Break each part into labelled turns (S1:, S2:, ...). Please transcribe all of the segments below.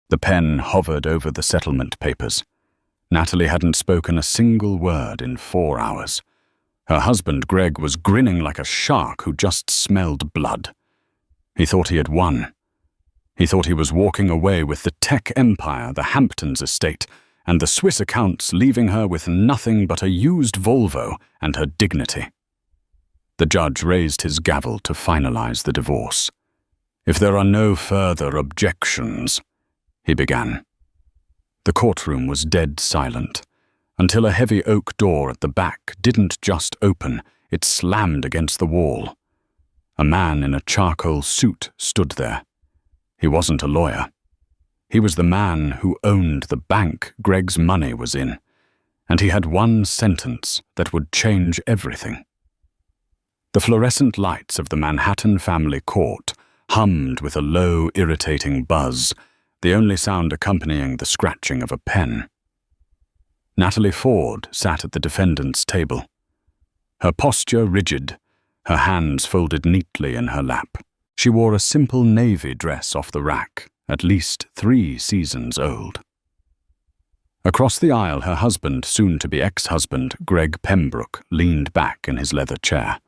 S1: The pen hovered over the settlement papers. Natalie hadn't spoken a single word in 4 hours. Her husband, Greg, was grinning like a shark who just smelled blood. He thought he had won. He thought he was walking away with the tech empire, the Hamptons estate, and the Swiss accounts, leaving her with nothing but a used Volvo and her dignity. The judge raised his gavel to finalize the divorce. "If there are no further objections," he began. The courtroom was dead silent, until a heavy oak door at the back didn't just open, it slammed against the wall. A man in a charcoal suit stood there. He wasn't a lawyer. He was the man who owned the bank Greg's money was in, and he had one sentence that would change everything. The fluorescent lights of the Manhattan family court hummed with a low, irritating buzz, the only sound accompanying the scratching of a pen. Natalie Ford sat at the defendant's table. Her posture rigid, her hands folded neatly in her lap. She wore a simple navy dress off the rack, at least 3 seasons old. Across the aisle, her husband, soon-to-be ex-husband, Greg Pembroke, leaned back in his leather chair.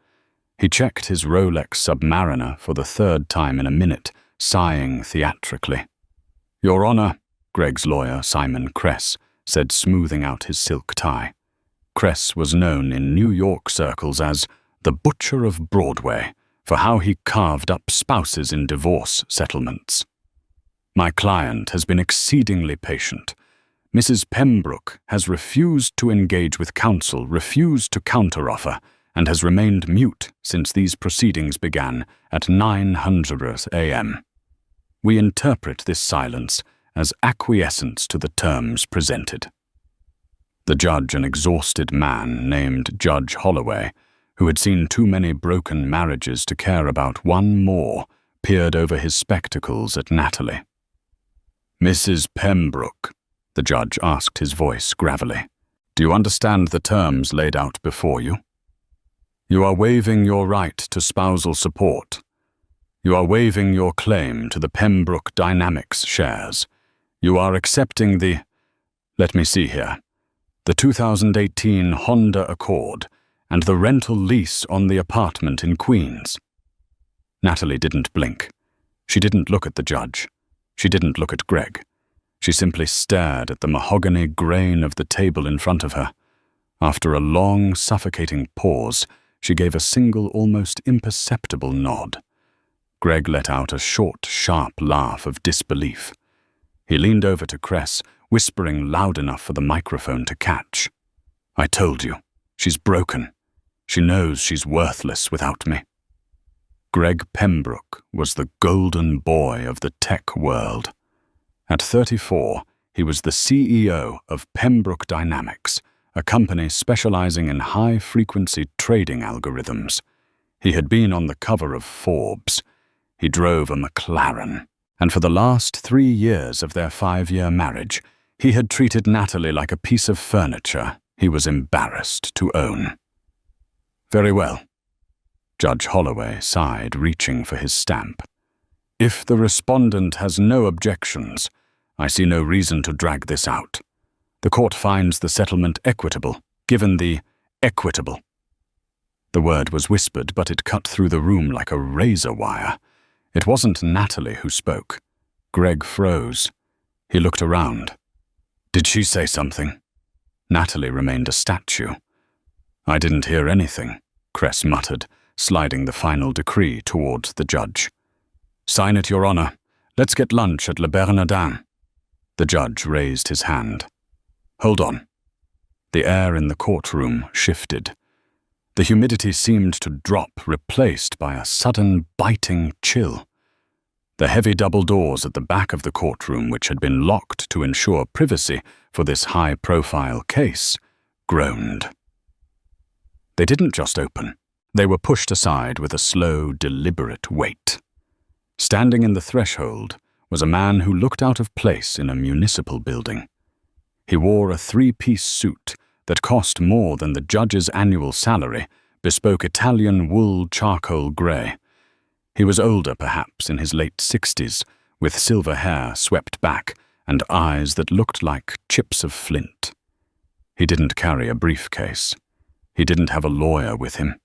S1: He checked his Rolex Submariner for the 3rd time in a minute, sighing theatrically. "Your Honor," Greg's lawyer, Simon Kress, said, smoothing out his silk tie. Kress was known in New York circles as the Butcher of Broadway for how he carved up spouses in divorce settlements. "My client has been exceedingly patient. Mrs. Pembroke has refused to engage with counsel, refused to counteroffer, and has remained mute since these proceedings began at 9:00 a.m. We interpret this silence as acquiescence to the terms presented." The judge, an exhausted man named Judge Holloway, who had seen too many broken marriages to care about one more, peered over his spectacles at Natalie. "Mrs. Pembroke," the judge asked, his voice gravelly, "do you understand the terms laid out before you? You are waiving your right to spousal support. You are waiving your claim to the Pembroke Dynamics shares. You are accepting the, let me see here, the 2018 Honda Accord and the rental lease on the apartment in Queens." Natalie didn't blink. She didn't look at the judge. She didn't look at Greg. She simply stared at the mahogany grain of the table in front of her. After a long, suffocating pause, she gave a single, almost imperceptible nod. Greg let out a short, sharp laugh of disbelief. He leaned over to Kress, whispering loud enough for the microphone to catch. "I told you, she's broken. She knows she's worthless without me." Greg Pembroke was the golden boy of the tech world. At 34, he was the CEO of Pembroke Dynamics, a company specializing in high-frequency trading algorithms. He had been on the cover of Forbes. He drove a McLaren, and for the last 3 years of their 5-year marriage, he had treated Natalie like a piece of furniture he was embarrassed to own. "Very well," Judge Holloway sighed, reaching for his stamp. "If the respondent has no objections, I see no reason to drag this out. The court finds the settlement equitable, given the equitable." The word was whispered, but it cut through the room like a razor wire. It wasn't Natalie who spoke. Greg froze. He looked around. "Did she say something?" Natalie remained a statue. "I didn't hear anything," Kress muttered, sliding the final decree towards the judge. "Sign it, Your Honor. Let's get lunch at Le Bernardin." The judge raised his hand. "Hold on." The air in the courtroom shifted. The humidity seemed to drop, replaced by a sudden, biting chill. The heavy double doors at the back of the courtroom, which had been locked to ensure privacy for this high-profile case, groaned. They didn't just open. They were pushed aside with a slow, deliberate weight. Standing in the threshold was a man who looked out of place in a municipal building. He wore a 3-piece suit that cost more than the judge's annual salary, bespoke Italian wool charcoal grey. He was older, perhaps in his late 60s, with silver hair swept back and eyes that looked like chips of flint. He didn't carry a briefcase. He didn't have a lawyer with him.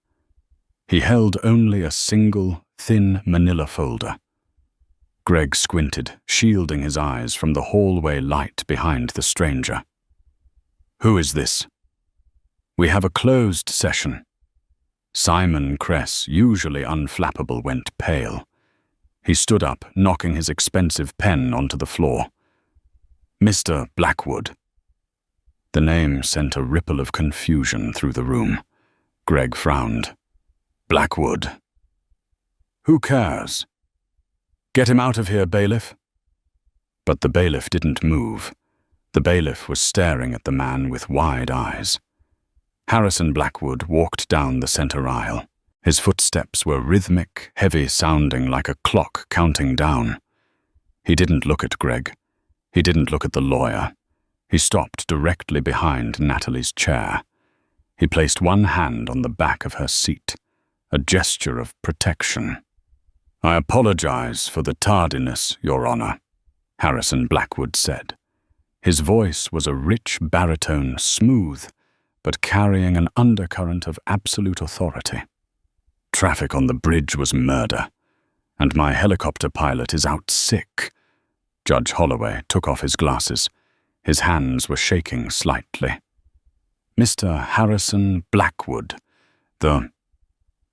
S1: He held only a single, thin manila folder. Greg squinted, shielding his eyes from the hallway light behind the stranger. "Who is this?" "We have a closed session." Simon Cress, usually unflappable, went pale. He stood up, knocking his expensive pen onto the floor. "Mr. Blackwood." The name sent a ripple of confusion through the room. Greg frowned. "Blackwood. Who cares? Get him out of here, bailiff." But the bailiff didn't move. The bailiff was staring at the man with wide eyes. Harrison Blackwood walked down the center aisle. His footsteps were rhythmic, heavy, sounding like a clock counting down. He didn't look at Greg. He didn't look at the lawyer. He stopped directly behind Natalie's chair. He placed one hand on the back of her seat, a gesture of protection. "I apologize for the tardiness, Your Honor," Harrison Blackwood said. His voice was a rich baritone, smooth, but carrying an undercurrent of absolute authority. "Traffic on the bridge was murder, and my helicopter pilot is out sick." Judge Holloway took off his glasses. His hands were shaking slightly. "Mr. Harrison Blackwood, the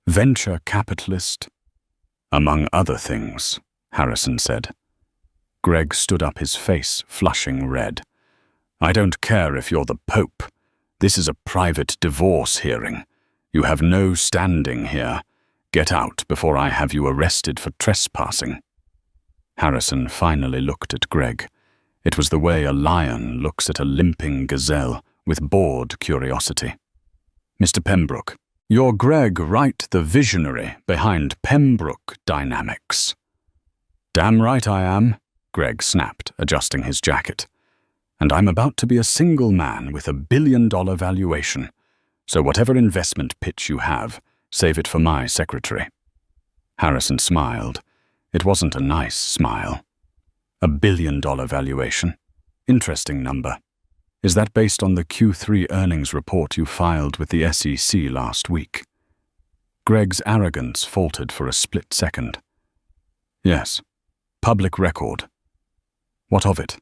S1: venture capitalist?" "Among other things," Harrison said. Greg stood up, his face flushing red. "I don't care if you're the Pope. This is a private divorce hearing. You have no standing here. Get out before I have you arrested for trespassing." Harrison finally looked at Greg. It was the way a lion looks at a limping gazelle, with bored curiosity. "Mr. Pembroke, you're Greg Wright, the visionary behind Pembroke Dynamics." "Damn right I am," Greg snapped, adjusting his jacket. "And I'm about to be a single man with $1 billion valuation. So whatever investment pitch you have, save it for my secretary." Harrison smiled. It wasn't a nice smile. $1 billion valuation. Interesting number. Is that based on the Q3 earnings report you filed with the SEC last week? Greg's arrogance faltered for a split second. "Yes. Public record." "What of it?"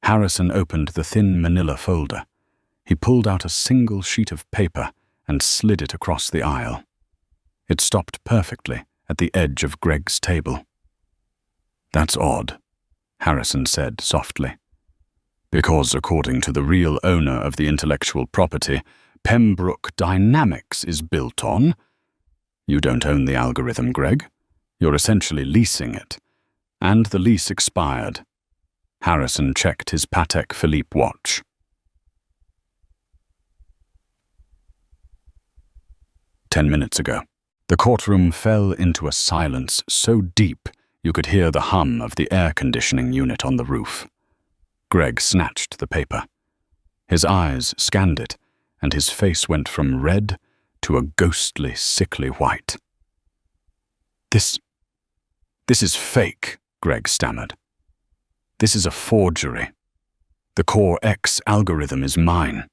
S1: Harrison opened the thin manila folder. He pulled out a single sheet of paper and slid it across the aisle. It stopped perfectly at the edge of Greg's table. "That's odd," Harrison said softly. "Because according to the real owner of the intellectual property, Pembroke Dynamics is built on—" "You don't own the algorithm, Greg. You're essentially leasing it. And the lease expired." Harrison checked his Patek Philippe watch. 10 minutes ago. The courtroom fell into a silence so deep you could hear the hum of the air conditioning unit on the roof. Greg snatched the paper. His eyes scanned it, and his face went from red to a ghostly, sickly white. This is fake," Greg stammered. "This is a forgery. The Core X algorithm is mine.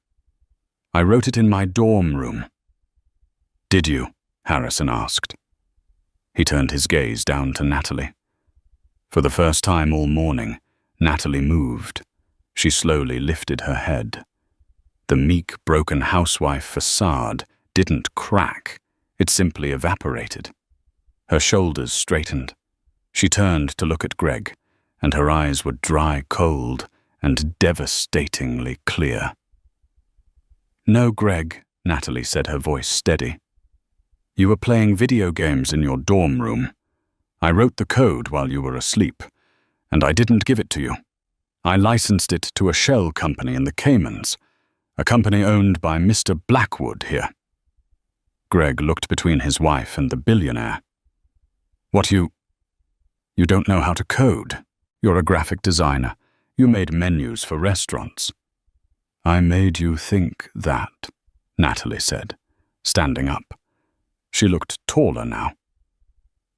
S1: I wrote it in my dorm room." "Did you?" Harrison asked. He turned his gaze down to Natalie. For the first time all morning, Natalie moved. She slowly lifted her head. The meek, broken housewife facade didn't crack. It simply evaporated. Her shoulders straightened. She turned to look at Greg, and her eyes were dry cold and devastatingly clear. "No, Greg," Natalie said, her voice steady. "You were playing video games in your dorm room. I wrote the code while you were asleep, and I didn't give it to you. I licensed it to a shell company in the Caymans, a company owned by Mr. Blackwood here." Greg looked between his wife and the billionaire. "What, you don't know how to code? You're a graphic designer. You made menus for restaurants." "I made you think that," Natalie said, standing up. She looked taller now.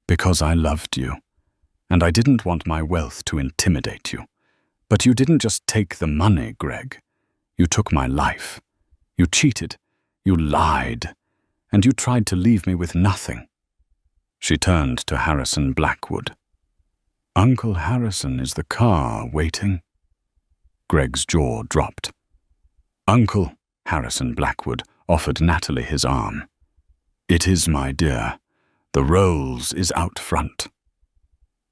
S1: "Because I loved you, and I didn't want my wealth to intimidate you. But you didn't just take the money, Greg. You took my life. You cheated. You lied. And you tried to leave me with nothing. She turned to Harrison Blackwood. Uncle Harrison, is the car waiting? Greg's jaw dropped. Uncle, Harrison Blackwood offered Natalie his arm. It is, my dear. The Rolls is out front.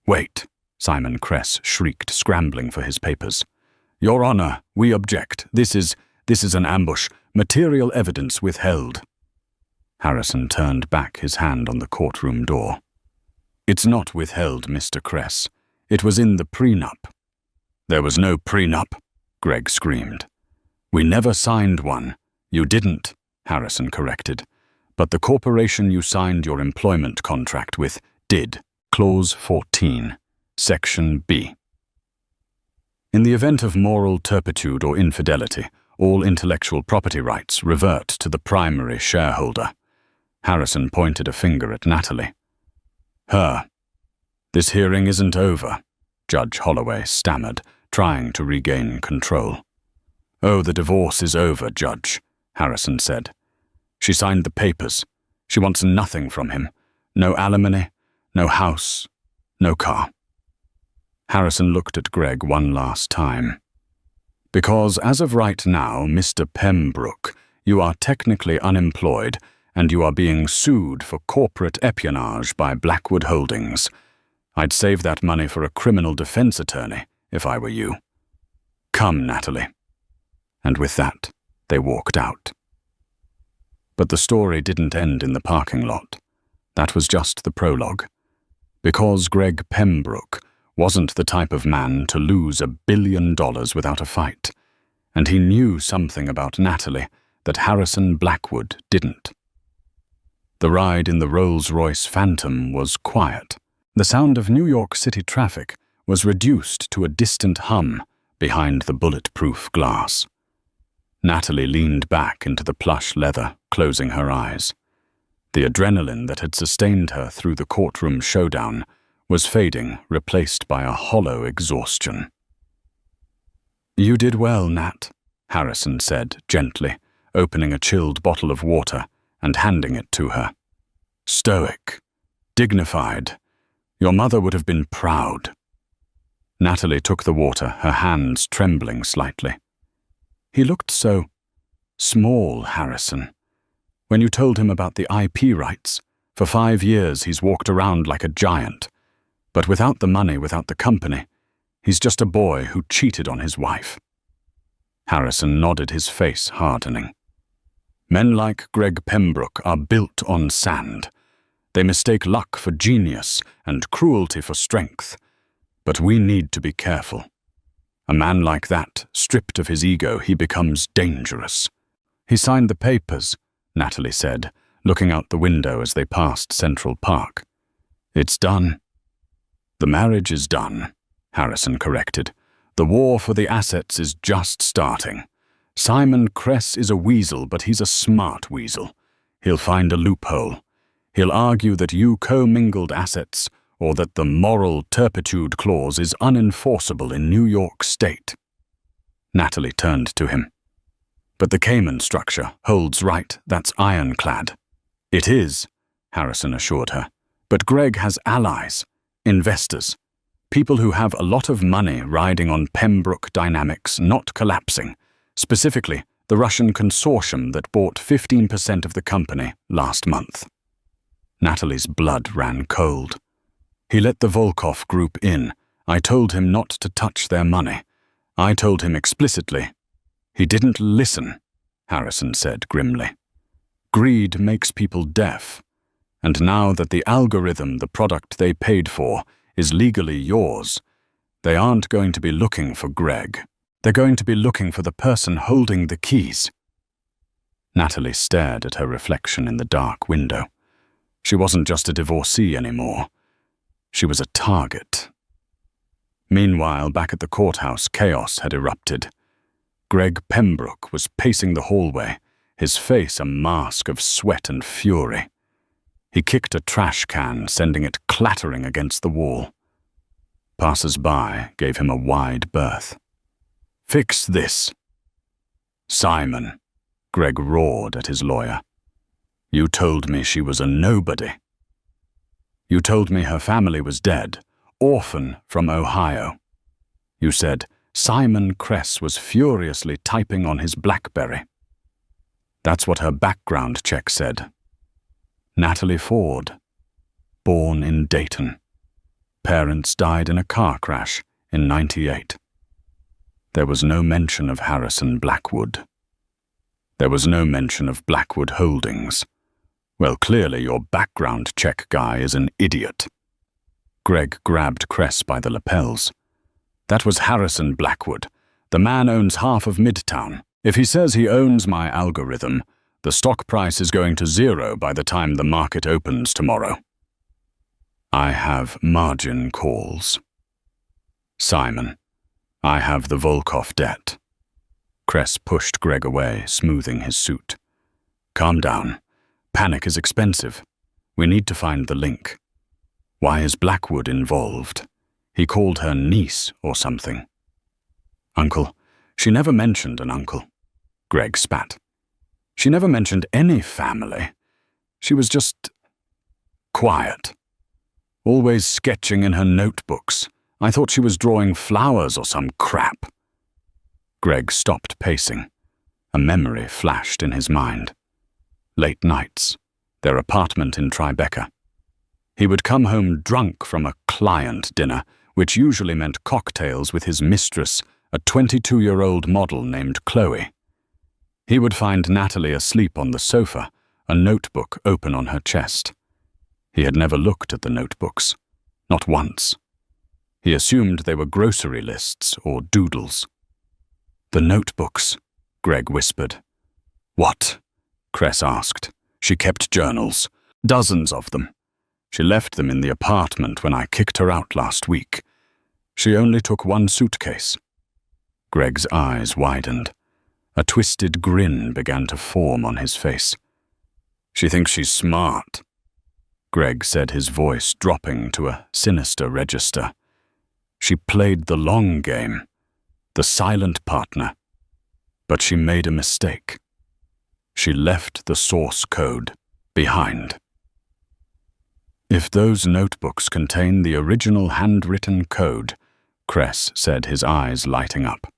S1: Wait, Simon Cress shrieked, scrambling for his papers. Your Honor, we object. This is an ambush. Material evidence withheld. Harrison turned back, his hand on the courtroom door. It's not withheld, Mr. Cress. It was in the prenup. There was no prenup, Greg screamed. We never signed one. You didn't, Harrison corrected. But the corporation you signed your employment contract with did. Clause 14, Section B. In the event of moral turpitude or infidelity, all intellectual property rights revert to the primary shareholder. Harrison pointed a finger at Natalie. Her. This hearing isn't over, Judge Holloway stammered, trying to regain control. Oh, the divorce is over, Judge, Harrison said. She signed the papers. She wants nothing from him. No alimony, no house, no car. Harrison looked at Greg one last time. Because as of right now, Mr. Pembroke, you are technically unemployed and you are being sued for corporate espionage by Blackwood Holdings. I'd save that money for a criminal defense attorney, if I were you. Come, Natalie. And with that, they walked out. But the story didn't end in the parking lot. That was just the prologue. Because Greg Pembroke wasn't the type of man to lose $1 billion without a fight, and he knew something about Natalie that Harrison Blackwood didn't. The ride in the Rolls-Royce Phantom was quiet. The sound of New York City traffic was reduced to a distant hum behind the bulletproof glass. Natalie leaned back into the plush leather, closing her eyes. The adrenaline that had sustained her through the courtroom showdown was fading, replaced by a hollow exhaustion. You did well, Nat, Harrison said gently, opening a chilled bottle of water and handing it to her. Stoic, dignified. Your mother would have been proud. Natalie took the water, her hands trembling slightly. He looked so small, Harrison. When you told him about the IP rights, for 5 years he's walked around like a giant. But without the money, without the company, he's just a boy who cheated on his wife. Harrison nodded, his face hardening. Men like Greg Pembroke are built on sand. They mistake luck for genius and cruelty for strength. But we need to be careful. A man like that, stripped of his ego, he becomes dangerous. He signed the papers, Natalie said, looking out the window as they passed Central Park. It's done. The marriage is done, Harrison corrected. The war for the assets is just starting. Simon Cress is a weasel, but he's a smart weasel. He'll find a loophole. He'll argue that you commingled assets, or that the moral turpitude clause is unenforceable in New York State. Natalie turned to him. But the Cayman structure holds right, that's ironclad. It is, Harrison assured her. But Greg has allies, investors, people who have a lot of money riding on Pembroke dynamics not collapsing, specifically the Russian consortium that bought 15% of the company last month. Natalie's blood ran cold. He let the Volkov group in. I told him not to touch their money. I told him explicitly. He didn't listen, Harrison said grimly. Greed makes people deaf. And now that the algorithm, the product they paid for, is legally yours, they aren't going to be looking for Greg. They're going to be looking for the person holding the keys. Natalie stared at her reflection in the dark window. She wasn't just a divorcee anymore. She was a target. Meanwhile, back at the courthouse, chaos had erupted. Greg Pembroke was pacing the hallway, his face a mask of sweat and fury. He kicked a trash can, sending it clattering against the wall. Passers-by gave him a wide berth. Fix this. Simon, Greg roared at his lawyer. You told me she was a nobody. You told me her family was dead, orphan from Ohio. You said Simon Kress was furiously typing on his BlackBerry. That's what her background check said. Natalie Ford, born in Dayton. Parents died in a car crash in '98. There was no mention of Harrison Blackwood. There was no mention of Blackwood Holdings. Well, clearly your background check guy is an idiot. Greg grabbed Kress by the lapels. That was Harrison Blackwood. The man owns half of Midtown. If he says he owns my algorithm, the stock price is going to zero by the time the market opens tomorrow. I have margin calls. Simon, I have the Volkov debt. Kress pushed Greg away, smoothing his suit. Calm down. Panic is expensive. We need to find the link. Why is Blackwood involved? He called her niece or something. Uncle. She never mentioned an uncle. Greg spat. She never mentioned any family. She was just quiet. Always sketching in her notebooks. I thought she was drawing flowers or some crap. Greg stopped pacing. A memory flashed in his mind. Late nights, their apartment in Tribeca. He would come home drunk from a client dinner, which usually meant cocktails with his mistress, a 22-year-old model named Chloe. He would find Natalie asleep on the sofa, a notebook open on her chest. He had never looked at the notebooks, not once. He assumed they were grocery lists or doodles. The notebooks, Greg whispered. What? Kress asked. She kept journals, dozens of them. She left them in the apartment when I kicked her out last week. She only took one suitcase. Greg's eyes widened. A twisted grin began to form on his face. She thinks she's smart, Greg said, his voice dropping to a sinister register. She played the long game, the silent partner. But she made a mistake. She left the source code behind. If those notebooks contain the original handwritten code, Kress said, his eyes lighting up,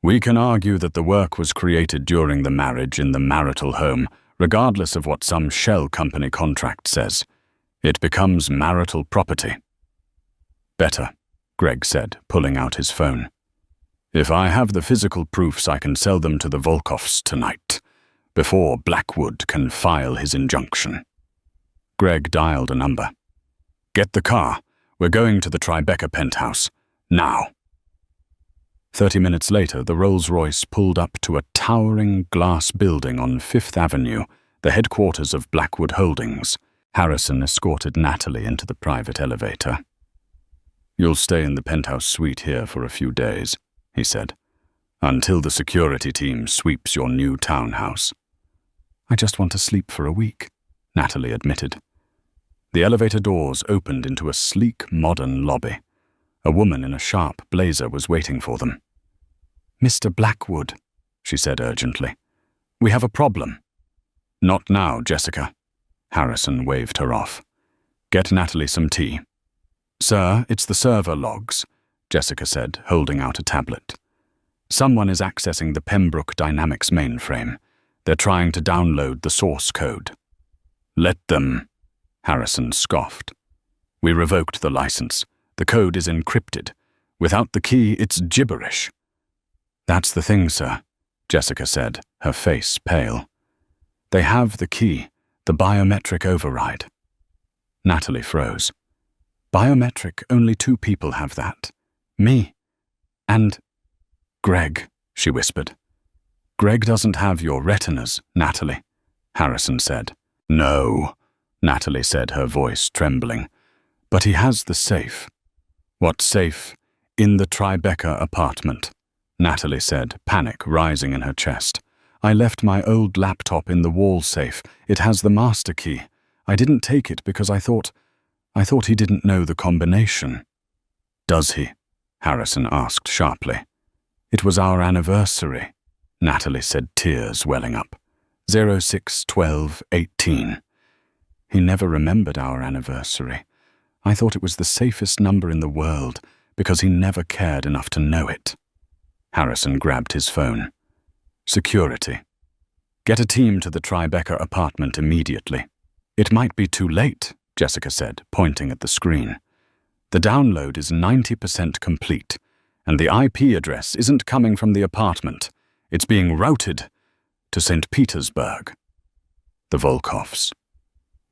S1: we can argue that the work was created during the marriage in the marital home, regardless of what some shell company contract says. It becomes marital property. Better, Greg said, pulling out his phone. If I have the physical proofs, I can sell them to the Volkovs tonight, before Blackwood can file his injunction. Greg dialed a number. Get the car. We're going to the Tribeca penthouse. Now. 30 minutes later, the Rolls-Royce pulled up to a towering glass building on Fifth Avenue, the headquarters of Blackwood Holdings. Harrison escorted Natalie into the private elevator. You'll stay in the penthouse suite here for a few days, he said, until the security team sweeps your new townhouse. I just want to sleep for a week, Natalie admitted. The elevator doors opened into a sleek, modern lobby. A woman in a sharp blazer was waiting for them. Mr. Blackwood, she said urgently. We have a problem. Not now, Jessica. Harrison waved her off. Get Natalie some tea. Sir, it's the server logs, Jessica said, holding out a tablet. Someone is accessing the Pembroke Dynamics mainframe. They're trying to download the source code. Let them, Harrison scoffed. We revoked the license. The code is encrypted. Without the key, it's gibberish. That's the thing, sir, Jessica said, her face pale. They have the key, the biometric override. Natalie froze. Biometric, only 2 people have that. Me. And Greg, she whispered. Greg doesn't have your retinas, Natalie, Harrison said. No, Natalie said, her voice trembling. But he has the safe. What safe? In the Tribeca apartment, Natalie said, panic rising in her chest. I left my old laptop in the wall safe. It has the master key. I didn't take it because I thought he didn't know the combination. Does he? Harrison asked sharply. It was our anniversary, Natalie said, tears welling up. 06/12/18. He never remembered our anniversary. I thought it was the safest number in the world because he never cared enough to know it. Harrison grabbed his phone. Security. Get a team to the Tribeca apartment immediately. It might be too late, Jessica said, pointing at the screen. The download is 90% complete, and the IP address isn't coming from the apartment. It's being routed to St. Petersburg. The Volkovs.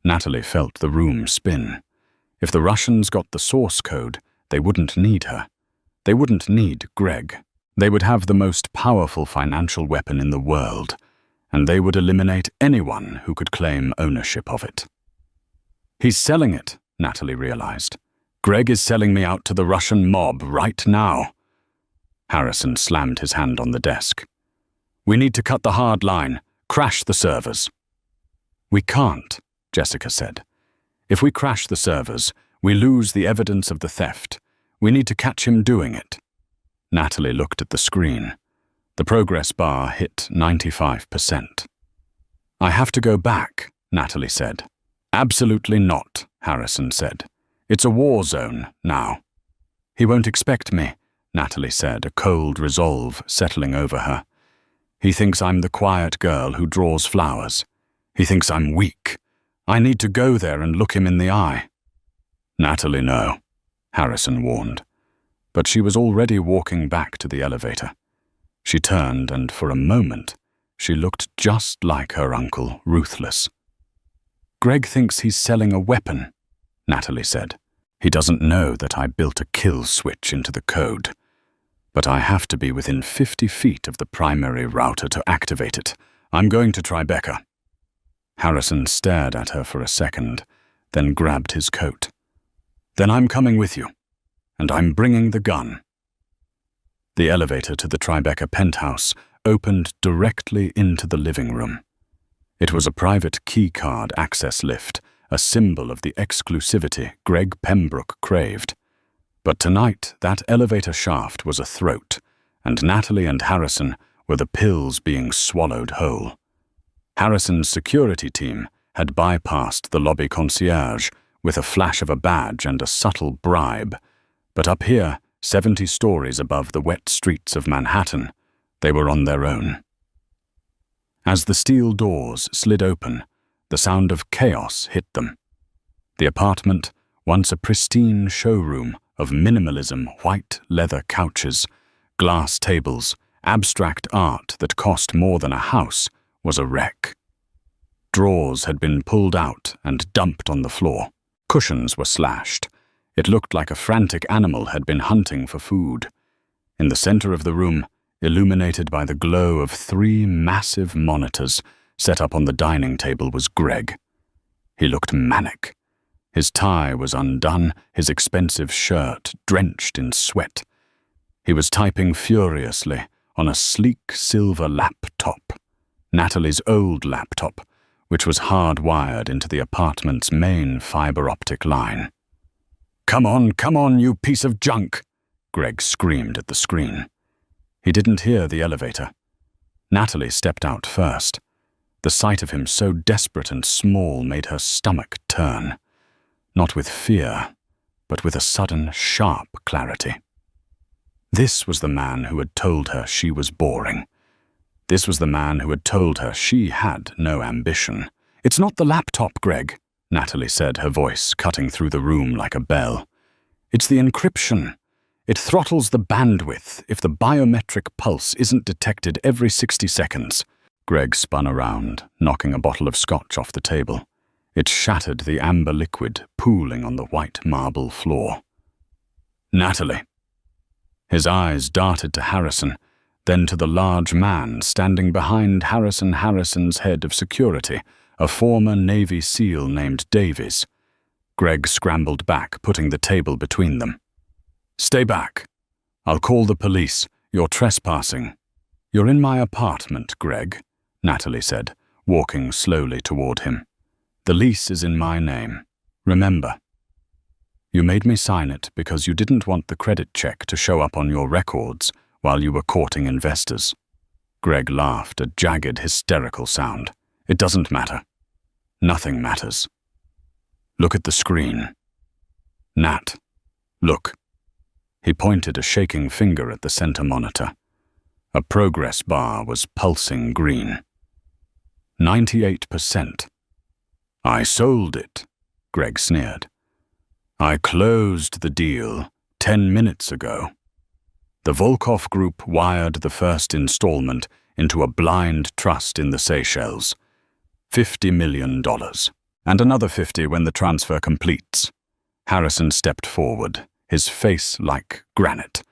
S1: Natalie felt the room spin. If the Russians got the source code, they wouldn't need her. They wouldn't need Greg. They would have the most powerful financial weapon in the world, and they would eliminate anyone who could claim ownership of it. He's selling it, Natalie realized. Greg is selling me out to the Russian mob right now. Harrison slammed his hand on the desk. We need to cut the hard line, crash the servers. We can't, Jessica said. If we crash the servers, we lose the evidence of the theft. We need to catch him doing it. Natalie looked at the screen. The progress bar hit 95%. I have to go back, Natalie said. Absolutely not, Harrison said. It's a war zone now. He won't expect me, Natalie said, a cold resolve settling over her. He thinks I'm the quiet girl who draws flowers. He thinks I'm weak. I need to go there and look him in the eye. Natalie, no, Harrison warned. But she was already walking back to the elevator. She turned, and for a moment, she looked just like her uncle, Ruthless. Greg thinks he's selling a weapon, Natalie said. He doesn't know that I built a kill switch into the code. But I have to be within 50 feet of the primary router to activate it. I'm going to Tribeca. Harrison stared at her for a second, then grabbed his coat. Then I'm coming with you, and I'm bringing the gun. The elevator to the Tribeca penthouse opened directly into the living room. It was a private keycard access lift, a symbol of the exclusivity Greg Pembroke craved. But tonight, that elevator shaft was a throat, and Natalie and Harrison were the pills being swallowed whole. Harrison's security team had bypassed the lobby concierge with a flash of a badge and a subtle bribe, but up here, 70 stories above the wet streets of Manhattan, they were on their own. As the steel doors slid open, the sound of chaos hit them. The apartment, once a pristine showroom of minimalism, white leather couches, glass tables, abstract art that cost more than a house, was a wreck. Drawers had been pulled out and dumped on the floor. Cushions were slashed. It looked like a frantic animal had been hunting for food. In the center of the room, illuminated by the glow of 3 massive monitors set up on the dining table, was Greg. He looked manic. His tie was undone, his expensive shirt drenched in sweat. He was typing furiously on a sleek silver laptop, Natalie's old laptop, which was hardwired into the apartment's main fiber-optic line. Come on, you piece of junk!" Greg screamed at the screen. He didn't hear the elevator. Natalie stepped out first. The sight of him so desperate and small made her stomach turn. Not with fear, but with a sudden, sharp clarity. This was the man who had told her she was boring. This was the man who had told her she had no ambition. "It's not the laptop, Greg," Natalie said, her voice cutting through the room like a bell. "It's the encryption. It throttles the bandwidth if the biometric pulse isn't detected every 60 seconds. Greg spun around, knocking a bottle of scotch off the table. It shattered the amber liquid pooling on the white marble floor. "Natalie." His eyes darted to Harrison, then to the large man standing behind Harrison's head of security, a former Navy SEAL named Davies. Greg scrambled back, putting the table between them. "Stay back. I'll call the police. You're trespassing." "You're in my apartment, Greg," Natalie said, walking slowly toward him. "The lease is in my name. Remember. You made me sign it because you didn't want the credit check to show up on your records while you were courting investors. Greg laughed, a jagged, hysterical sound. It doesn't matter. Nothing matters. Look at the screen. Nat, look. He pointed a shaking finger at the center monitor. A progress bar was pulsing green. 98%. I sold it, Greg sneered. I closed the deal 10 minutes ago. The Volkov Group wired the first installment into a blind trust in the Seychelles. $50 million. And another 50 when the transfer completes. Harrison stepped forward, his face like granite.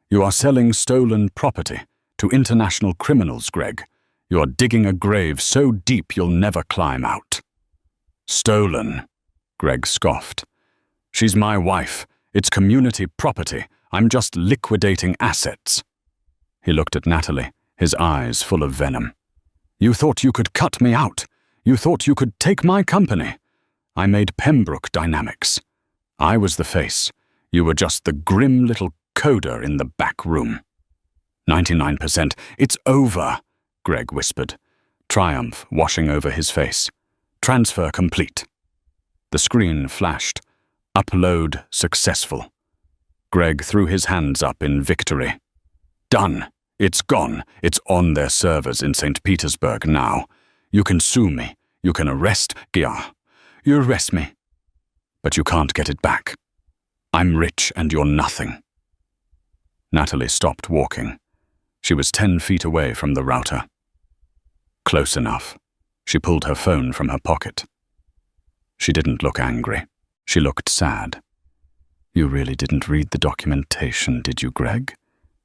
S1: You are selling stolen property to international criminals, Greg. You are digging a grave so deep you'll never climb out. Stolen, Greg scoffed. She's my wife. It's community property. I'm just liquidating assets. He looked at Natalie, his eyes full of venom. You thought you could cut me out. You thought you could take my company. I made Pembroke Dynamics. I was the face. You were just the grim little coder in the back room. 99%. It's over, Greg whispered, triumph washing over his face. Transfer complete. The screen flashed. Upload successful. Greg threw his hands up in victory. Done. It's gone. It's on their servers in St. Petersburg now. You can sue me. You can arrest Gia. You arrest me. But you can't get it back. I'm rich and you're nothing. Natalie stopped walking. She was 10 feet away from the router. Close enough. She pulled her phone from her pocket. She didn't look angry. She looked sad. You really didn't read the documentation, did you, Greg?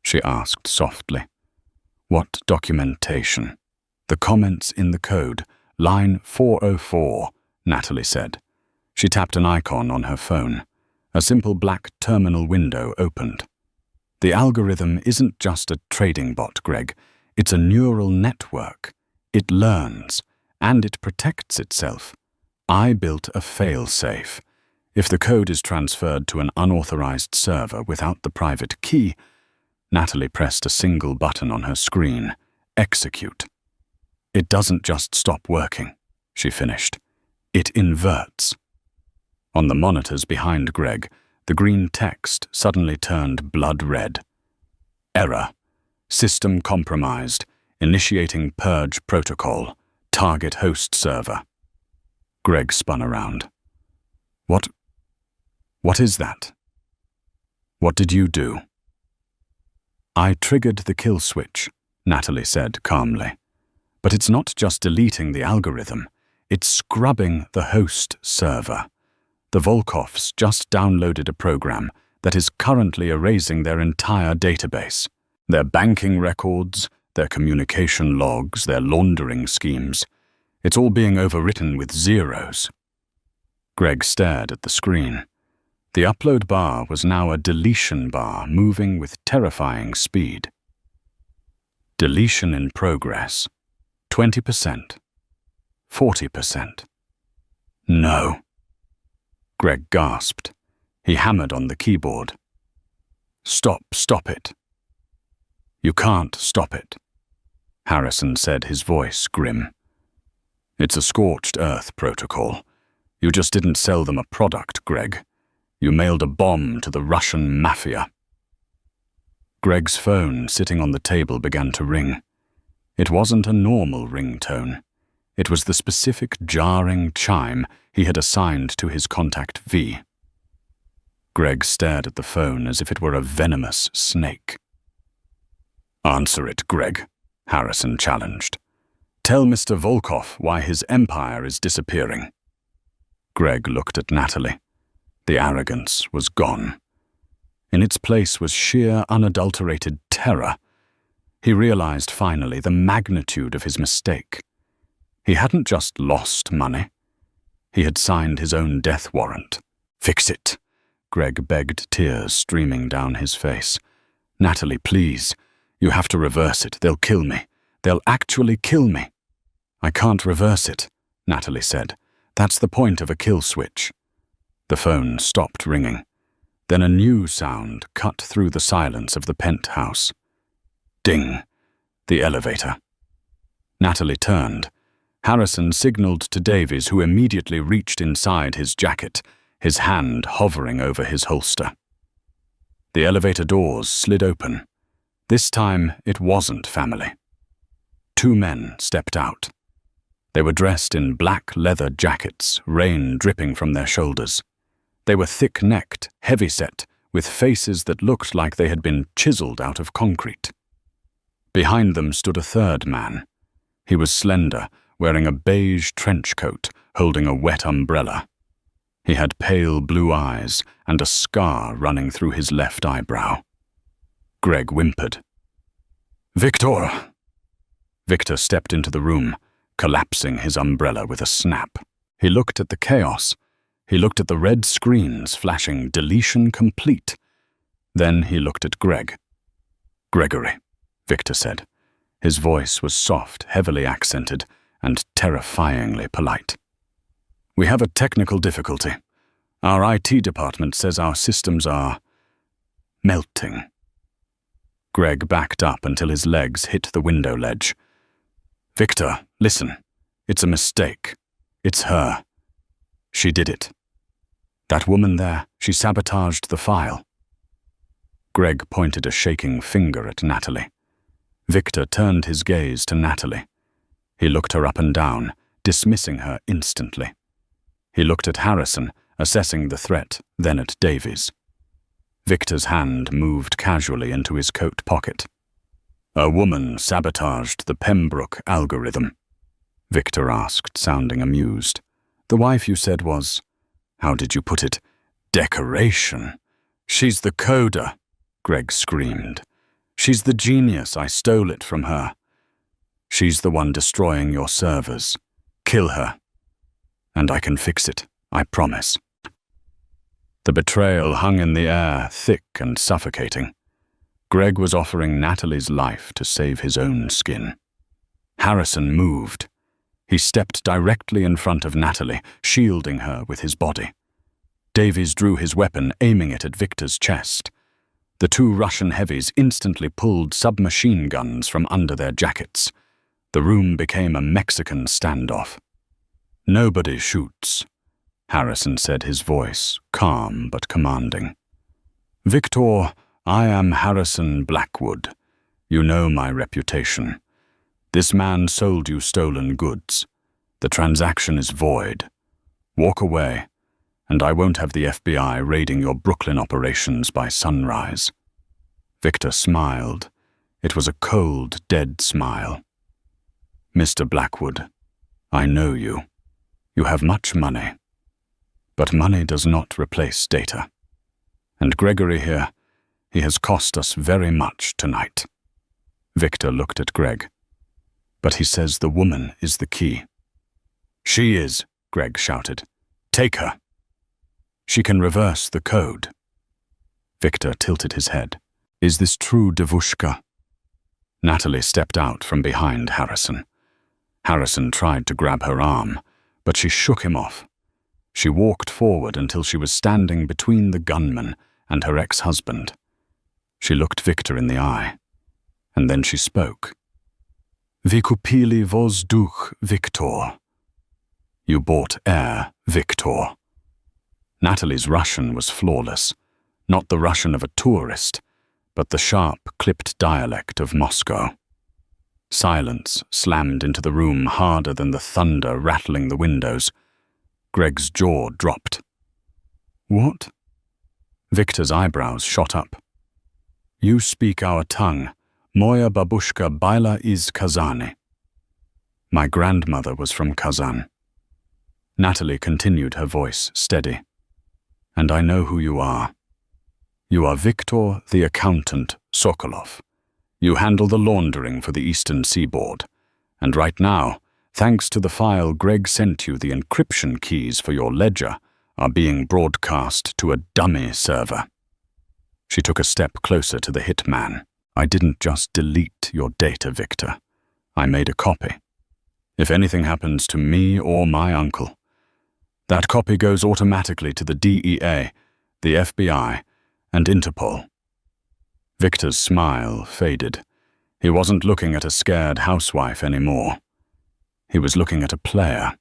S1: She asked softly. What documentation? The comments in the code. Line 404, Natalie said. She tapped an icon on her phone. A simple black terminal window opened. The algorithm isn't just a trading bot, Greg. It's a neural network. It learns, and it protects itself. I built a fail-safe. If the code is transferred to an unauthorized server without the private key, Natalie pressed a single button on her screen. Execute. It doesn't just stop working, she finished. It inverts. On the monitors behind Greg, the green text suddenly turned blood red. Error. System compromised. Initiating purge protocol. Target host server. Greg spun around. What is that? What did you do? I triggered the kill switch, Natalie said calmly. But it's not just deleting the algorithm. It's scrubbing the host server. The Volkovs just downloaded a program that is currently erasing their entire database. Their banking records, their communication logs, their laundering schemes. It's all being overwritten with zeros. Greg stared at the screen. The upload bar was now a deletion bar moving with terrifying speed. Deletion in progress. 20%. 40%. No. Greg gasped. He hammered on the keyboard. Stop it. You can't stop it, Harrison said, his voice grim. It's a scorched earth protocol. You just didn't sell them a product, Greg. You mailed a bomb to the Russian mafia. Greg's phone sitting on the table began to ring. It wasn't a normal ringtone. It was the specific jarring chime he had assigned to his contact V. Greg stared at the phone as if it were a venomous snake. Answer it, Greg, Harrison challenged. Tell Mr. Volkov why his empire is disappearing. Greg looked at Natalie. The arrogance was gone. In its place was sheer, unadulterated terror. He realized finally the magnitude of his mistake. He hadn't just lost money. He had signed his own death warrant. Fix it, Greg begged, tears streaming down his face. Natalie, please. You have to reverse it. They'll kill me. They'll actually kill me. I can't reverse it, Natalie said. That's the point of a kill switch. The phone stopped ringing. Then a new sound cut through the silence of the penthouse. Ding. The elevator. Natalie turned. Harrison signaled to Davies, who immediately reached inside his jacket, his hand hovering over his holster. The elevator doors slid open. This time, it wasn't family. Two men stepped out. They were dressed in black leather jackets, rain dripping from their shoulders. They were thick-necked, heavy-set, with faces that looked like they had been chiseled out of concrete. Behind them stood a third man. He was slender, wearing a beige trench coat, holding a wet umbrella. He had pale blue eyes and a scar running through his left eyebrow. Greg whimpered. "Victor!" Victor stepped into the room, collapsing his umbrella with a snap. He looked at the chaos. He looked at the red screens flashing deletion complete. Then he looked at Greg. "Gregory," Victor said. His voice was soft, heavily accented, and terrifyingly polite. "We have a technical difficulty. Our IT department says our systems are melting." Greg backed up until his legs hit the window ledge. "Victor, listen. It's a mistake. It's her. She did it. That woman there, she sabotaged the file." Greg pointed a shaking finger at Natalie. Victor turned his gaze to Natalie. He looked her up and down, dismissing her instantly. He looked at Harrison, assessing the threat, then at Davies. Victor's hand moved casually into his coat pocket. "A woman sabotaged the Pembroke algorithm," Victor asked, sounding amused. "The wife you said was, how did you put it, decoration? She's the coder," Greg screamed. "She's the genius. I stole it from her. She's the one destroying your servers. Kill her. And I can fix it, I promise." The betrayal hung in the air, thick and suffocating. Greg was offering Natalie's life to save his own skin. Harrison moved. He stepped directly in front of Natalie, shielding her with his body. Davies drew his weapon, aiming it at Victor's chest. The two Russian heavies instantly pulled submachine guns from under their jackets. The room became a Mexican standoff. "Nobody shoots," Harrison said, his voice calm but commanding. "Victor, I am Harrison Blackwood. You know my reputation. This man sold you stolen goods. The transaction is void. Walk away, and I won't have the FBI raiding your Brooklyn operations by sunrise." Victor smiled. It was a cold, dead smile. "Mr. Blackwood, I know you. You have much money. But money does not replace data. And Gregory here, he has cost us very much tonight." Victor looked at Greg. "But he says the woman is the key." "She is," Greg shouted. "Take her. She can reverse the code." Victor tilted his head. "Is this true, Devushka?" Natalie stepped out from behind Harrison. Harrison tried to grab her arm, but she shook him off. She walked forward until she was standing between the gunman and her ex-husband. She looked Victor in the eye, and then she spoke. "Vi kupili vozduch, Victor." You bought air, Victor. Natalie's Russian was flawless, not the Russian of a tourist, but the sharp, clipped dialect of Moscow. Silence slammed into the room harder than the thunder rattling the windows. Greg's jaw dropped. "What?" Victor's eyebrows shot up. "You speak our tongue. Moya babushka baila iz Kazani." My grandmother was from Kazan. Natalie continued, her voice steady. "And I know who you are. You are Victor, the accountant, Sokolov. You handle the laundering for the Eastern Seaboard. And right now, thanks to the file Greg sent you, the encryption keys for your ledger are being broadcast to a dummy server." She took a step closer to the hitman. "I didn't just delete your data, Victor. I made a copy. If anything happens to me or my uncle, that copy goes automatically to the DEA, the FBI, and Interpol." Victor's smile faded. He wasn't looking at a scared housewife anymore. He was looking at a player.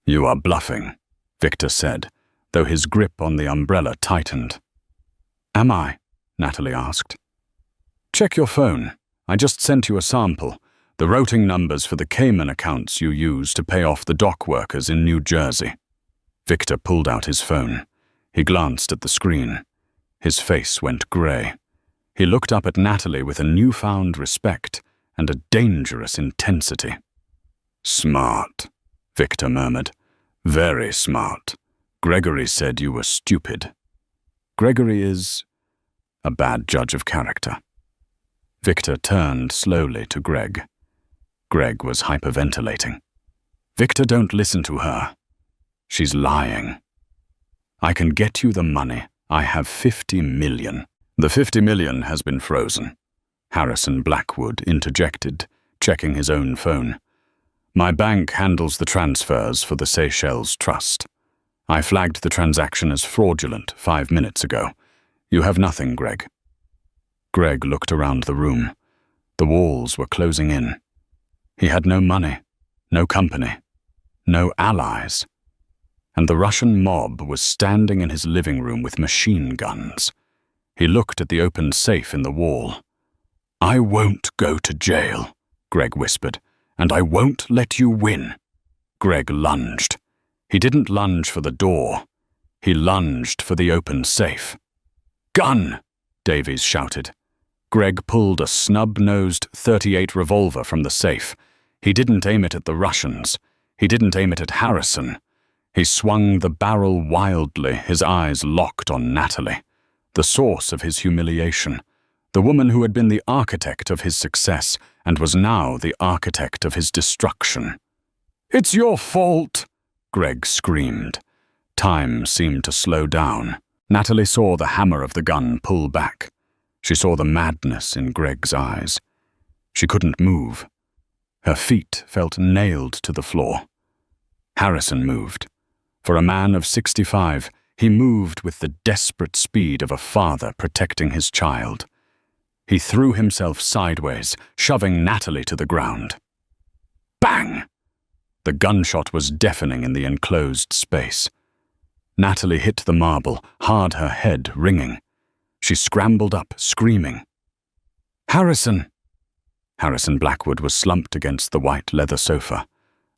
S1: "You are bluffing," Victor said, though his grip on the umbrella tightened. "Am I?" Natalie asked. "Check your phone. I just sent you a sample, the routing numbers for the Cayman accounts you use to pay off the dock workers in New Jersey." Victor pulled out his phone. He glanced at the screen. His face went grey. He looked up at Natalie with a newfound respect and a dangerous intensity. "Smart," Victor murmured. "Very smart. Gregory said you were stupid." "Gregory is a bad judge of character." Victor turned slowly to Greg. Greg was hyperventilating. "Victor, don't listen to her. She's lying. I can get you the money. I have 50 million. The 50 million has been frozen," Harrison Blackwood interjected, checking his own phone. "My bank handles the transfers for the Seychelles Trust. I flagged the transaction as fraudulent 5 minutes ago. You have nothing, Greg." Greg looked around the room. The walls were closing in. He had no money, no company, no allies. And the Russian mob was standing in his living room with machine guns. He looked at the open safe in the wall. "I won't go to jail," Greg whispered, "and I won't let you win." Greg lunged. He didn't lunge for the door. He lunged for the open safe. "Gun!" Davies shouted. Greg pulled a snub-nosed .38 revolver from the safe. He didn't aim it at the Russians. He didn't aim it at Harrison. He swung the barrel wildly, his eyes locked on Natalie, the source of his humiliation, the woman who had been the architect of his success and was now the architect of his destruction. "It's your fault!" Greg screamed. Time seemed to slow down. Natalie saw the hammer of the gun pull back. She saw the madness in Greg's eyes. She couldn't move. Her feet felt nailed to the floor. Harrison moved. For a man of 65, he moved with the desperate speed of a father protecting his child. He threw himself sideways, shoving Natalie to the ground. Bang! The gunshot was deafening in the enclosed space. Natalie hit the marble, hard, her head ringing. She scrambled up, screaming. "Harrison!" Harrison Blackwood was slumped against the white leather sofa.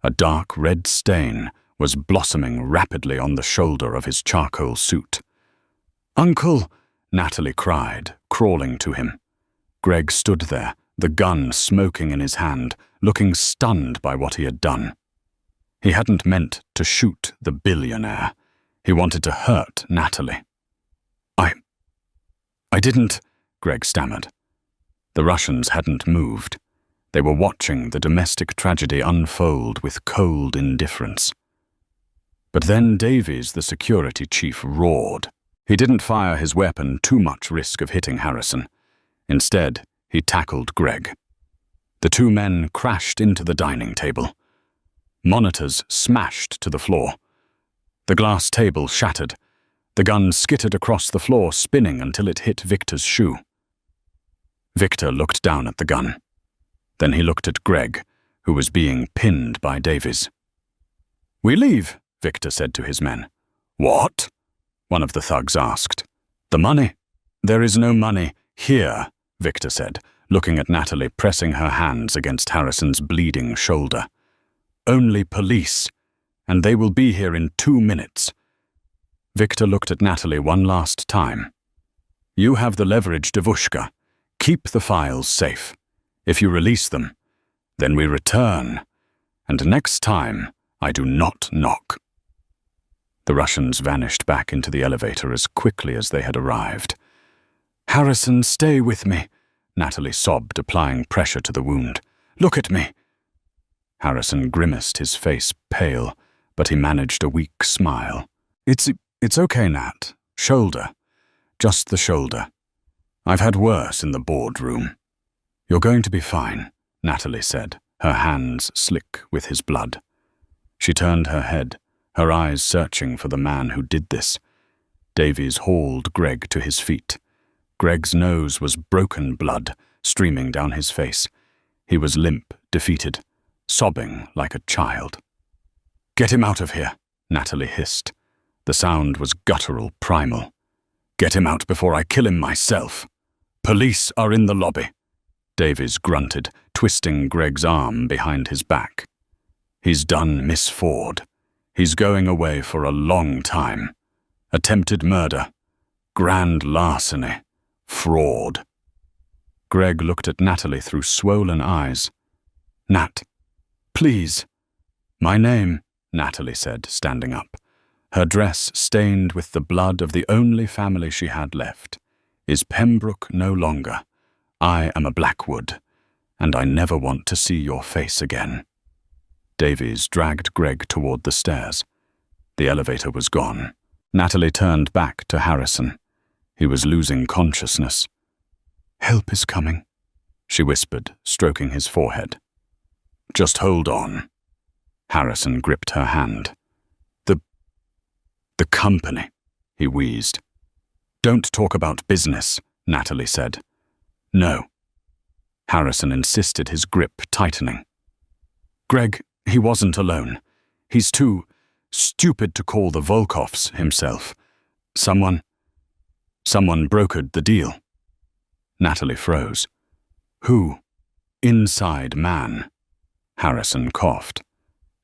S1: A dark red stain was blossoming rapidly on the shoulder of his charcoal suit. "Uncle!" Natalie cried, crawling to him. Greg stood there, the gun smoking in his hand, looking stunned by what he had done. He hadn't meant to shoot the billionaire. He wanted to hurt Natalie. I didn't," Greg stammered. The Russians hadn't moved. They were watching the domestic tragedy unfold with cold indifference. But then Davies, the security chief, roared. He didn't fire his weapon, too much risk of hitting Harrison. Instead, he tackled Greg. The two men crashed into the dining table. Monitors smashed to the floor. The glass table shattered. The gun skittered across the floor, spinning until it hit Victor's shoe. Victor looked down at the gun. Then he looked at Greg, who was being pinned by Davies. "We leave," Victor said to his men. "What?" one of the thugs asked. "The money." "There is no money here," Victor said, looking at Natalie, pressing her hands against Harrison's bleeding shoulder. "Only police, and they will be here in 2 minutes. Victor looked at Natalie one last time. "You have the leverage, Devushka. Keep the files safe. If you release them, then we return, and next time I do not knock." The Russians vanished back into the elevator as quickly as they had arrived. "Harrison, stay with me," Natalie sobbed, applying pressure to the wound. "Look at me." Harrison grimaced, his face pale, but he managed a weak smile. It's okay, Nat. Shoulder. Just the shoulder. I've had worse in the boardroom." "You're going to be fine," Natalie said, her hands slick with his blood. She turned her head, her eyes searching for the man who did this. Davies hauled Greg to his feet. Greg's nose was broken blood, streaming down his face. He was limp, defeated, sobbing like a child. "Get him out of here," Natalie hissed. The sound was guttural, primal. "Get him out before I kill him myself. Police are in the lobby." Davies grunted, twisting Greg's arm behind his back. "He's done Miss Ford. He's going away for a long time. Attempted murder. Grand larceny. Fraud." Greg looked at Natalie through swollen eyes. "Nat, please." "My name," Natalie said, standing up, her dress stained with the blood of the only family she had left, "is Pembroke no longer. I am a Blackwood, and I never want to see your face again." Davies dragged Greg toward the stairs. The elevator was gone. Natalie turned back to Harrison. He was losing consciousness. "Help is coming," she whispered, stroking his forehead. "Just hold on." Harrison gripped her hand. The company," he wheezed. "Don't talk about business," Natalie said. "No." Harrison insisted, his grip tightening. "Greg, he wasn't alone. He's too stupid to call the Volkoffs himself. Someone brokered the deal." Natalie froze. "Who?" "Inside man." Harrison coughed.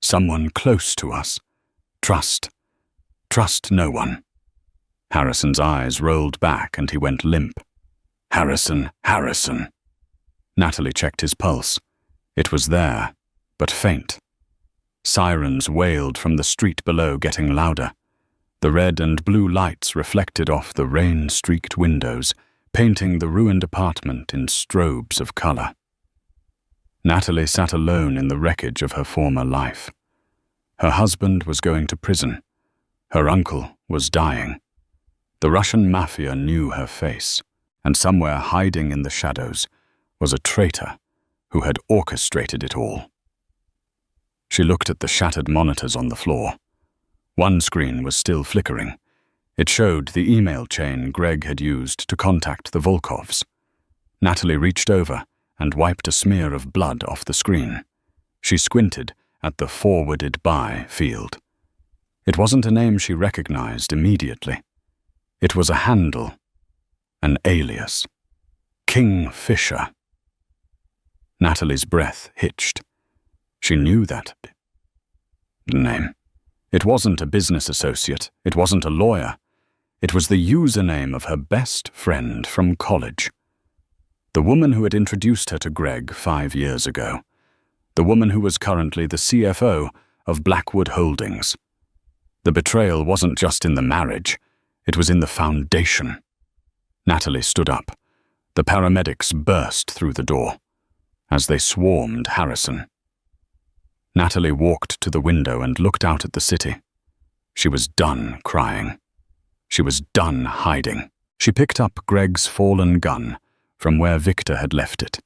S1: "Someone close to us. Trust no one." Harrison's eyes rolled back and he went limp. "Harrison. Natalie checked his pulse. It was there, but faint. Sirens wailed from the street below, getting louder. The red and blue lights reflected off the rain-streaked windows, painting the ruined apartment in strobes of color. Natalie sat alone in the wreckage of her former life. Her husband was going to prison. Her uncle was dying. The Russian mafia knew her face, and somewhere hiding in the shadows was a traitor who had orchestrated it all. She looked at the shattered monitors on the floor. One screen was still flickering. It showed the email chain Greg had used to contact the Volkoffs. Natalie reached over and wiped a smear of blood off the screen. She squinted at the forwarded by field. It wasn't a name she recognized immediately. It was a handle, an alias. King Fisher. Natalie's breath hitched. She knew that name. It wasn't a business associate. It wasn't a lawyer. It was the username of her best friend from college. The woman who had introduced her to Greg 5 years ago. The woman who was currently the CFO of Blackwood Holdings. The betrayal wasn't just in the marriage. It was in the foundation. Natalie stood up. The paramedics burst through the door as they swarmed Harrison. Natalie walked to the window and looked out at the city. She was done crying. She was done hiding. She picked up Greg's fallen gun from where Victor had left it.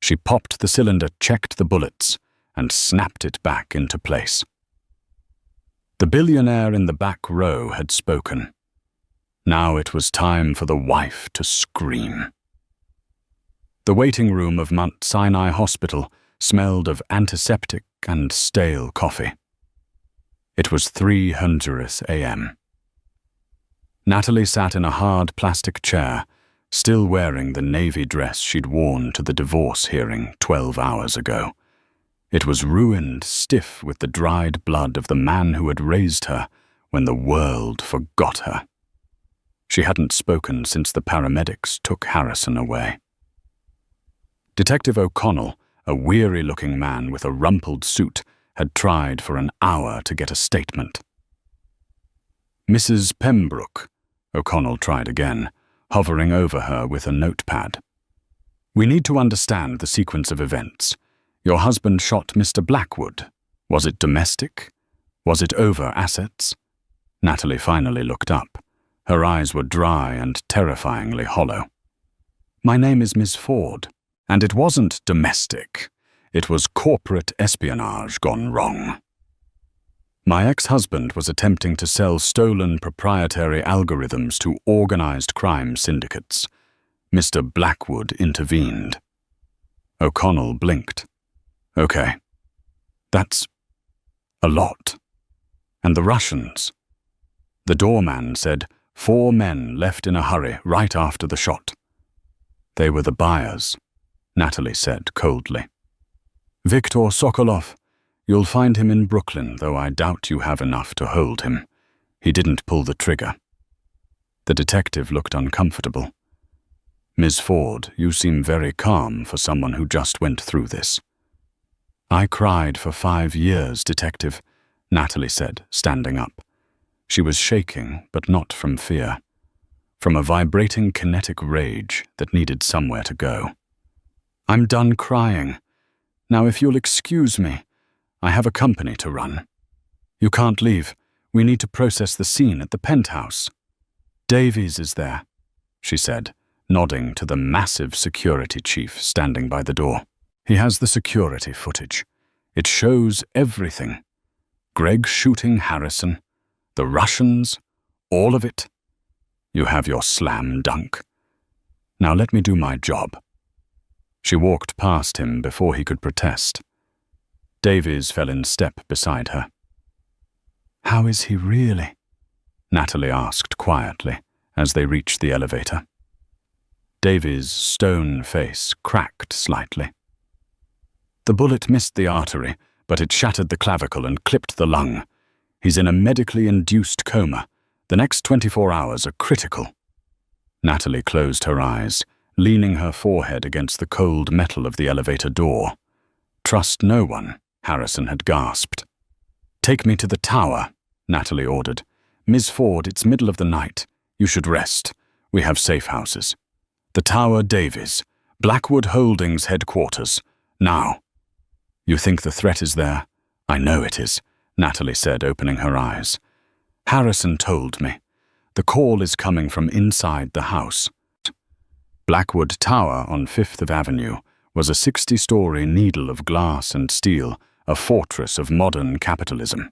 S1: She popped the cylinder, checked the bullets, and snapped it back into place. The billionaire in the back row had spoken. Now it was time for the wife to scream. The waiting room of Mount Sinai Hospital smelled of antiseptic and stale coffee. It was 3:00 a.m. Natalie sat in a hard plastic chair, still wearing the navy dress she'd worn to the divorce hearing 12 hours ago. It was ruined, stiff with the dried blood of the man who had raised her when the world forgot her. She hadn't spoken since the paramedics took Harrison away. Detective O'Connell, a weary-looking man with a rumpled suit, had tried for an hour to get a statement. "Mrs. Pembroke," O'Connell tried again, hovering over her with a notepad. "We need to understand the sequence of events. Your husband shot Mr. Blackwood. Was it domestic? Was it over assets?" Natalie finally looked up. Her eyes were dry and terrifyingly hollow. "My name is Miss Ford, and it wasn't domestic. It was corporate espionage gone wrong. My ex-husband was attempting to sell stolen proprietary algorithms to organized crime syndicates. Mr. Blackwood intervened. O'Connell blinked. Okay. That's a lot. And the Russians? The doorman said 4 men left in a hurry right after the shot. They were the buyers, Natalie said coldly. Viktor Sokolov. You'll find him in Brooklyn, though I doubt you have enough to hold him. He didn't pull the trigger. The detective looked uncomfortable. Ms. Ford, you seem very calm for someone who just went through this. I cried for 5 years, Detective, Natalie said, standing up. She was shaking, but not from fear. From a vibrating kinetic rage that needed somewhere to go. I'm done crying. Now if you'll excuse me, I have a company to run. You can't leave. We need to process the scene at the penthouse. Davies is there, she said, nodding to the massive security chief standing by the door. He has the security footage. It shows everything. Greg shooting Harrison, the Russians, all of it. You have your slam dunk. Now let me do my job. She walked past him before he could protest. Davies fell in step beside her. How is he really? Natalie asked quietly as they reached the elevator. Davies' stone face cracked slightly. The bullet missed the artery, but it shattered the clavicle and clipped the lung. He's in a medically induced coma. The next 24 hours are critical. Natalie closed her eyes, leaning her forehead against the cold metal of the elevator door. Trust no one, Harrison had gasped. Take me to the tower, Natalie ordered. Ms. Ford, it's middle of the night. You should rest. We have safe houses. The Tower Davies, Blackwood Holdings headquarters. Now. You think the threat is there? I know it is, Natalie said, opening her eyes. Harrison told me. The call is coming from inside the house. Blackwood Tower on 5th Avenue was a 60-story needle of glass and steel, a fortress of modern capitalism.